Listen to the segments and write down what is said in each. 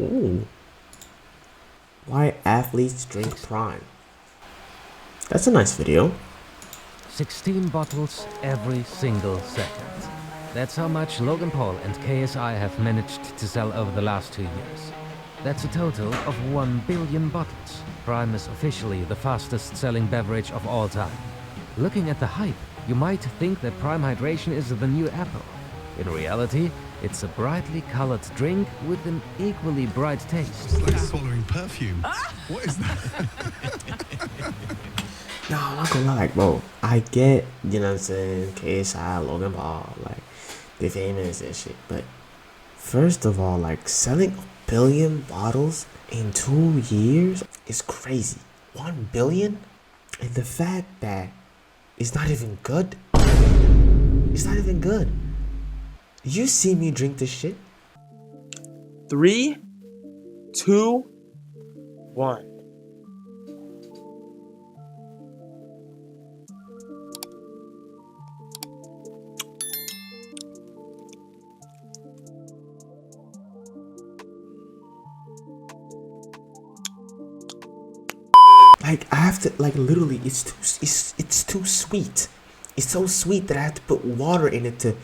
Ooh. Why athletes drink Prime. That's a nice video. 16 bottles every single second. That's how much Logan Paul and KSI have managed to sell over the last 2 years. That's a total of 1 billion bottles. Prime is officially the fastest selling beverage of all time. Looking at the hype, you might think that Prime Hydration is the new Apple. In reality, it's a brightly colored drink with an equally bright taste. It's like swallowing perfume. What is that? No, I'm not gonna lie, like, bro, I get, you know what I'm saying, KSI, Logan Paul, like, they famous and shit, but first of all, like, selling 1 billion bottles in 2 years is crazy. 1 billion? And the fact that it's not even good. It's not even good. You see me drink this shit? 3, 2, 1. Like, I have to, like, literally, it's too sweet. It's so sweet that I have to put water in it to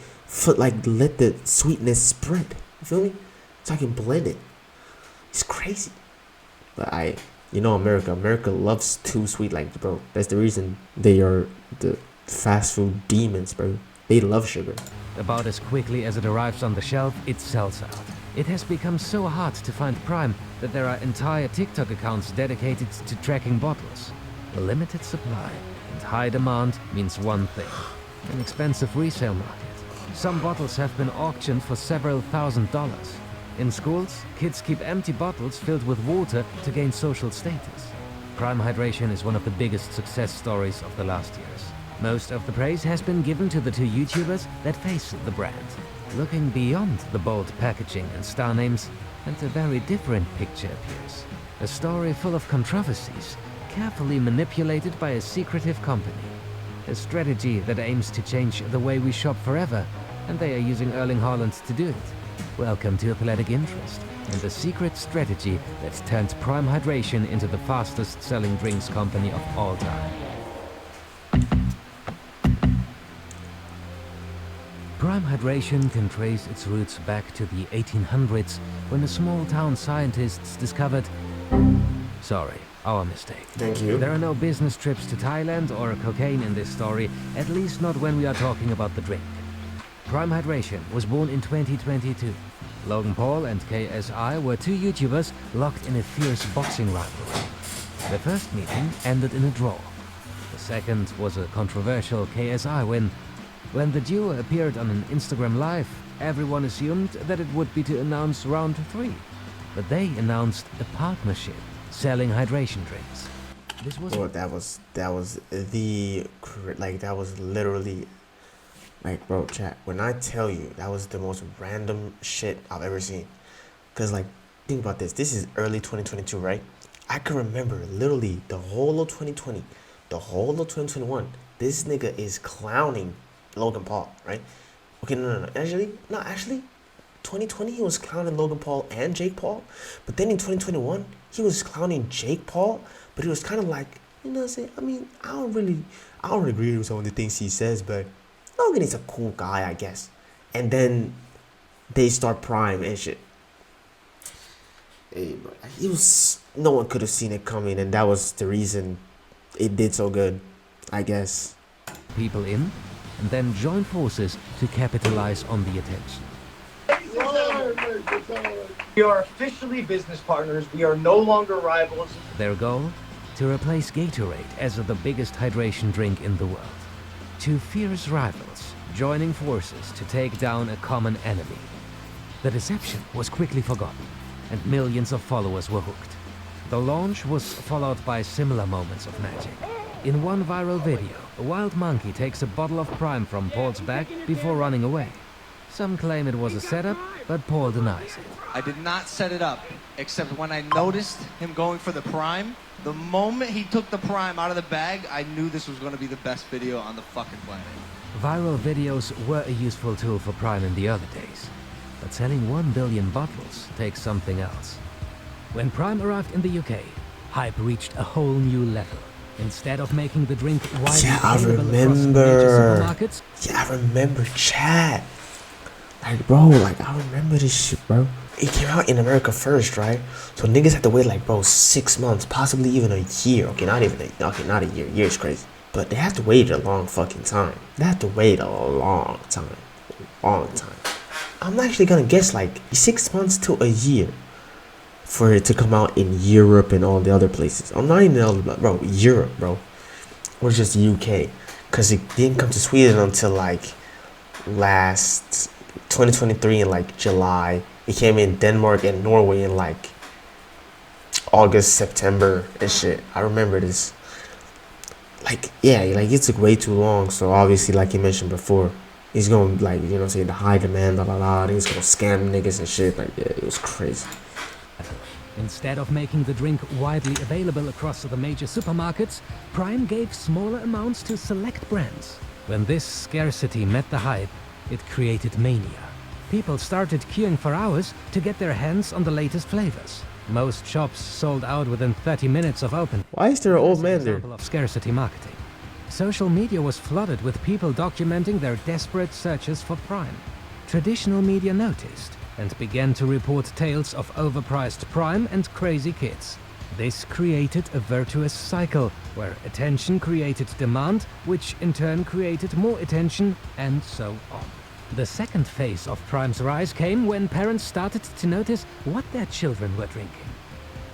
let the sweetness spread. You feel me? So I can blend it. It's crazy. But America loves too sweet, like, bro. That's the reason they are the fast food demons, bro. They love sugar. About as quickly as it arrives on the shelf, it sells out. It has become so hard to find Prime that there are entire TikTok accounts dedicated to tracking bottles. A limited supply and high demand means one thing: an expensive resale market. Some bottles have been auctioned for several $1,000s. In schools, kids keep empty bottles filled with water to gain social status. Prime Hydration is one of the biggest success stories of the last years. Most of the praise has been given to the 2 YouTubers that face the brand. Looking beyond the bold packaging and star names, and a very different picture appears. A story full of controversies, carefully manipulated by a secretive company. A strategy that aims to change the way we shop forever, and they are using Erling Haaland to do it. Welcome to Athletic Interest, and the secret strategy that turned Prime Hydration into the fastest selling drinks company of all time. Prime Hydration can trace its roots back to the 1800s, when the small-town scientists discovered... Sorry, our mistake. Thank you. There are no business trips to Thailand or cocaine in this story, at least not when we are talking about the drink. Prime Hydration was born in 2022. Logan Paul and KSI were 2 YouTubers locked in a fierce boxing rivalry. The first meeting ended in a draw. The second was a controversial KSI win. When the duo appeared on an Instagram Live, everyone assumed that it would be to announce round 3. But they announced a partnership, selling hydration drinks. This was... Bro, that was literally, like, bro, chat, when I tell you, that was the most random shit I've ever seen. Cause, like, think about this. This is early 2022, right? I can remember literally the whole of 2020, the whole of 2021. This nigga is clowning Logan Paul, right? Okay, no. Actually, 2020 he was clowning Logan Paul and Jake Paul, but then in 2021 he was clowning Jake Paul, but it was kind of like, you know what I'm saying? I mean, I don't agree with some of the things he says, but Logan is a cool guy, I guess. And then they start Prime and shit. Hey, bro, no one could have seen it coming, and that was the reason it did so good, I guess. People in, and then join forces to capitalize on the attention. We are officially business partners. We are no longer rivals. Their goal? To replace Gatorade as the biggest hydration drink in the world. 2 fierce rivals joining forces to take down a common enemy. The deception was quickly forgotten, and millions of followers were hooked. The launch was followed by similar moments of magic. In one viral video, a wild monkey takes a bottle of Prime from Paul's bag before running away. Some claim it was a setup, but Paul denies it. I did not set it up, except when I noticed him going for the Prime, the moment he took the Prime out of the bag, I knew this was going to be the best video on the fucking planet. Viral videos were a useful tool for Prime in the other days. But selling 1 billion bottles takes something else. When Prime arrived in the UK, hype reached a whole new level. Instead of making the drink widely Yeah, I available across major remember. supermarkets, Yeah, I remember, chat. Like, bro, like, I remember this shit, bro. It came out in America first, right? So niggas had to wait, like, bro, 6 months, possibly even a year. Okay, not a year. Year's crazy. But they had to wait a long fucking time. They had to wait a long time. Long time. I'm actually gonna guess, like, 6 months to a year for it to come out in Europe and all the other places. I'm not even, bro, Europe, bro. Or just UK. Because it didn't come to Sweden until, like, last 2023 in, like, July. It came in Denmark and Norway in, like, August, September and shit. I remember this. Like, yeah, like, it took way too long. So, obviously, like you mentioned before, he's gonna, like, you know what I'm saying, the high demand, blah, blah, blah. He's gonna scam niggas and shit. Like, yeah, it was crazy. instead of making the drink widely available across the major supermarkets, Prime gave smaller amounts to select brands. When this scarcity met the hype, it created mania. People started queuing for hours to get their hands on the latest flavors. Most shops sold out within 30 minutes of opening. Why is there an old man there? Example of scarcity marketing. Social media was flooded with people documenting their desperate searches for Prime. Traditional media noticed and began to report tales of overpriced Prime and crazy kids. This created a virtuous cycle where attention created demand, which in turn created more attention, and so on. The second phase of Prime's rise came when parents started to notice what their children were drinking.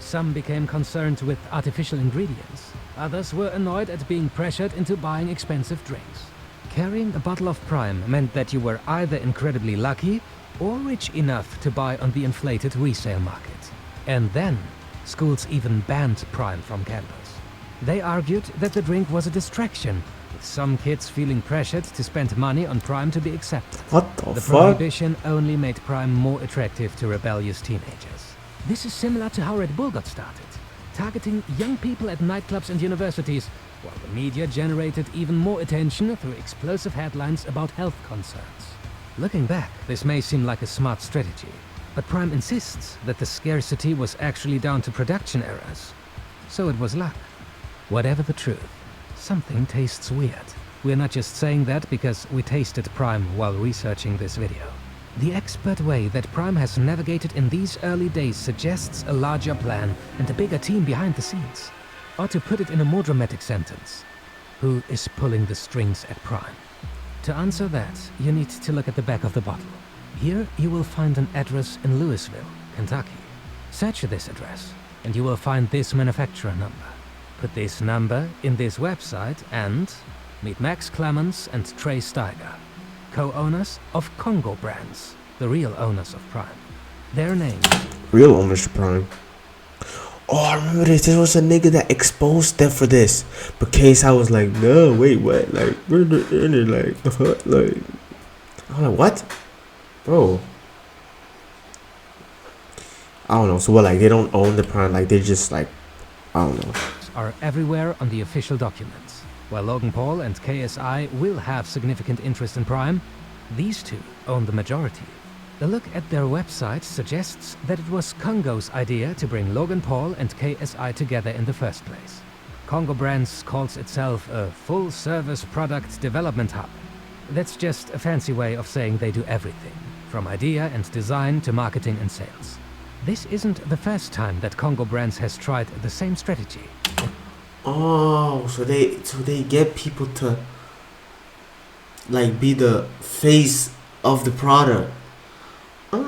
Some became concerned with artificial ingredients. Others were annoyed at being pressured into buying expensive drinks. Carrying a bottle of Prime meant that you were either incredibly lucky or rich enough to buy on the inflated resale market. And then, schools even banned Prime from campus. They argued that the drink was a distraction, with some kids feeling pressured to spend money on Prime to be accepted. What the The fuck? prohibition only made Prime more attractive to rebellious teenagers. This is similar to how Red Bull got started, targeting young people at nightclubs and universities, while the media generated even more attention through explosive headlines about health concerns. Looking back, this may seem like a smart strategy, but Prime insists that the scarcity was actually down to production errors. So it was luck. Whatever the truth, something tastes weird. We're not just saying that because we tasted Prime while researching this video. The expert way that Prime has navigated in these early days suggests a larger plan and a bigger team behind the scenes. Or to put it in a more dramatic sentence, who is pulling the strings at Prime? To answer that, you need to look at the back of the bottle. Here you will find an address in Louisville, Kentucky. Search this address, and you will find this manufacturer number. Put this number in this website and meet Max Clemens and Trey Steiger, co-owners of Congo Brands, the real owners of Prime. Their names. Real owners of Prime. Oh, I remember this. This was a nigga that exposed them for this. But KSI was like, no, wait, what? Like, we're in it, like, the fuck? Like, I'm like, what? Bro. I don't know. So what, like, they don't own the Prime? Like, they're just like, I don't know. Are everywhere on the official documents. While Logan Paul and KSI will have significant interest in Prime, these two own the majority. A look at their website suggests that it was Congo's idea to bring Logan Paul and KSI together in the first place. Congo Brands calls itself a full-service product development hub. That's just a fancy way of saying they do everything, from idea and design to marketing and sales. This isn't the first time that Congo Brands has tried the same strategy. Oh, so they get people to, like, be the face of the product. Oh,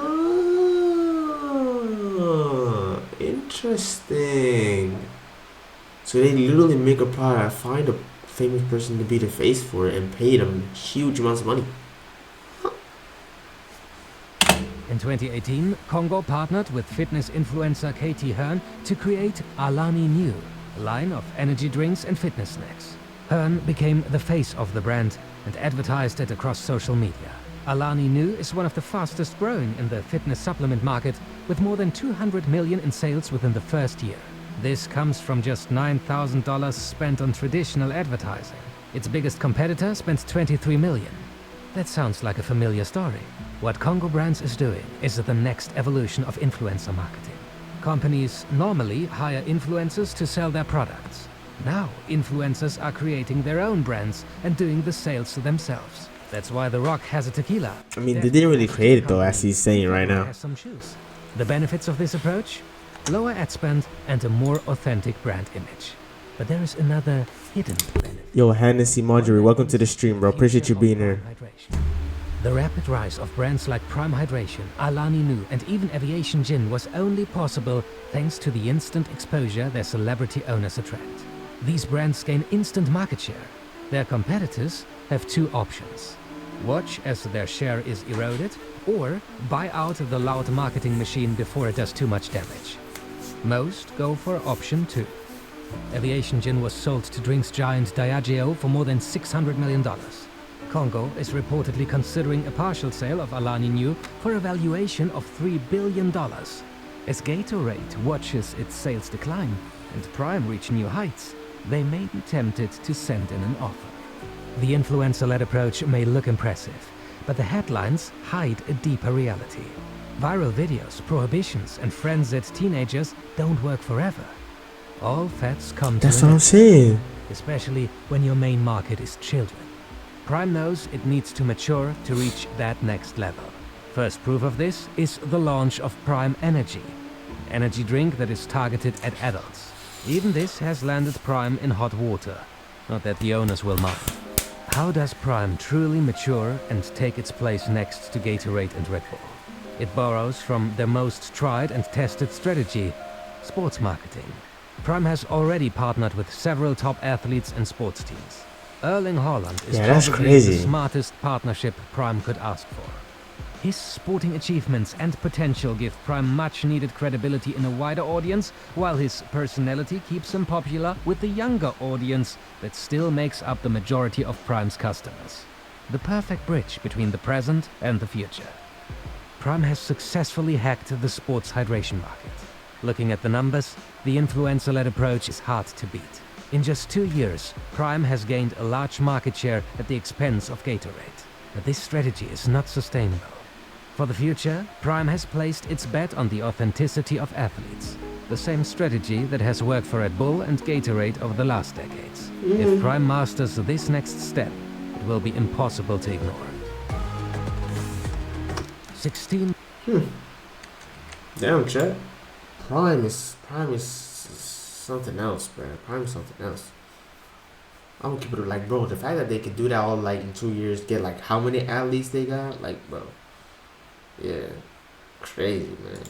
interesting. So they literally make a product, find a famous person to be the face for it, and pay them huge amounts of money. In 2018, Congo partnered with fitness influencer Katie Hearn to create Alani Nu, a line of energy drinks and fitness snacks. Hearn became the face of the brand and advertised it across social media. Alani Nu is one of the fastest growing in the fitness supplement market, with more than 200 million in sales within the first year. This comes from just $9,000 spent on traditional advertising. Its biggest competitor spent 23 million. That sounds like a familiar story. What Congo Brands is doing is the next evolution of influencer marketing. Companies normally hire influencers to sell their products. Now, influencers are creating their own brands and doing the sales themselves. That's why The Rock has a tequila. I mean, they didn't really create it though, as he's saying right now. Has some shoes. The benefits of this approach? Lower ad spend and a more authentic brand image. But there is another hidden benefit. Yo, Hennessy Marjorie, welcome to the stream, bro. Appreciate you being here. The rapid rise of brands like Prime Hydration, Alani Nu, and even Aviation Gin was only possible thanks to the instant exposure their celebrity owners attract. These brands gain instant market share. Their competitors have two options: watch as their share is eroded, or buy out the loud marketing machine before it does too much damage. Most go for option 2. Aviation Gin was sold to drinks giant Diageo for more than $600 million. Congo is reportedly considering a partial sale of Alani Nu for a valuation of $3 billion. As Gatorade watches its sales decline and Prime reach new heights, they may be tempted to send in an offer. The influencer-led approach may look impressive, but the headlines hide a deeper reality. Viral videos, prohibitions, and frenzied teenagers don't work forever. All fads come to That's an what I'm end, saying. especially when your main market is children. Prime knows it needs to mature to reach that next level. First proof of this is the launch of Prime Energy, an energy drink that is targeted at adults. Even this has landed Prime in hot water. Not that the owners will mind. How does Prime truly mature and take its place next to Gatorade and Red Bull? It borrows from their most tried and tested strategy, sports marketing. Prime has already partnered with several top athletes and sports teams. Erling Haaland is that's probably crazy. the smartest partnership Prime could ask for. His sporting achievements and potential give Prime much-needed credibility in a wider audience, while his personality keeps him popular with the younger audience that still makes up the majority of Prime's customers. The perfect bridge between the present and the future. Prime has successfully hacked the sports hydration market. Looking at the numbers, the influencer-led approach is hard to beat. In just 2 years, Prime has gained a large market share at the expense of Gatorade. But this strategy is not sustainable. For the future, Prime has placed its bet on the authenticity of athletes. The same strategy that has worked for Red Bull and Gatorade over the last decades. If Prime masters this next step, it will be impossible to ignore. 16. Damn, chat. Prime is something else, bro. Prime is something else. I'm gonna keep it like, bro. The fact that they could do that all like in 2 years, get like how many athletes they got, like, bro. Yeah, crazy, man.